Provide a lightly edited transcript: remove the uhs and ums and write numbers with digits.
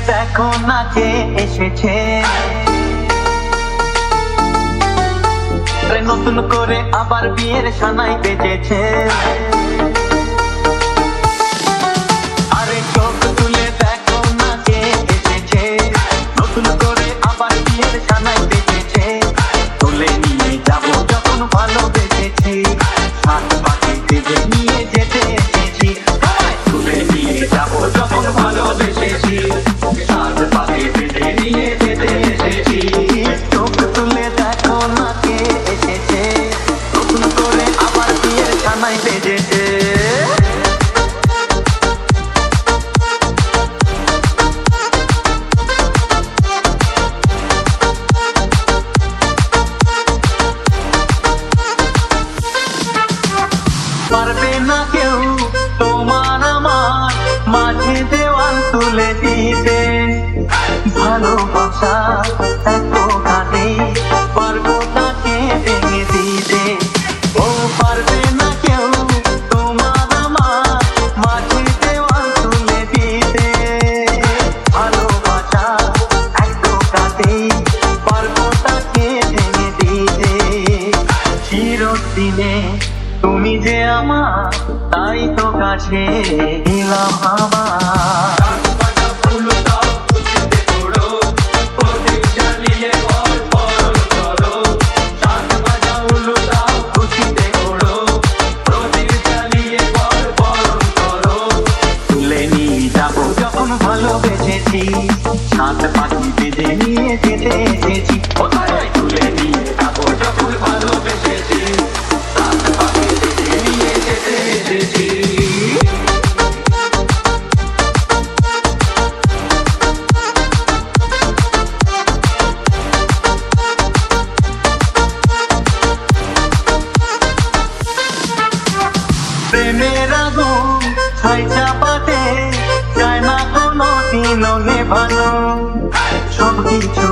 দেখো না কে এসেছে, নতুন করে আবার বিয়ের সানাই বেজেছে। আরে চোখ তুলে দেখো না কে এসেছে, নতুন করে আবার বিয়ের সানাই বেজেছে। তুলে নিয়ে যাবো যখন ভালোবেসেছি, সাত পাখি বেঁধে নিয়ে যেতে এসেছি। তুলে নিয়ে যাবো যখন ভালোবেসেছি, সাত পাখি বেঁধে নিয়ে যেতে এসেছি। চোখ তুলে দেখো না কে এসেছে, নতুন করে আবার বিয়ের সানাই বেজেছে। পারবে না কেউ তোমার আমার মাঝে দেওয়াল তুলে দিতে, ভালোবাসা এত ঘাটে পারবো তাকে ভেঙে দিতে। ও পারবে না কেউ তোমার আমার মাঝে দেওয়াল তুলে দিতে, ভালোবাসা এত ঘাটে পারবো তাকে ভেঙে দিতে। চিরদিনে তুমি যে আমার, তাই তো কাছে এলাম আমার। তুলে নিয়ে যাবো যখন ভালোবেসেছি, সাত পাখি বেঁধে নিয়ে যেতে এসেছি। তুলে নিয়ে যাবো যখন ভালোবেসেছি, সাত পাখি বেঁধে নিয়ে যেতে এসেছি। প্রেমের আগুন ছাই চাপাতে চায় না কোনো দিনও নেভানো, সব কিছু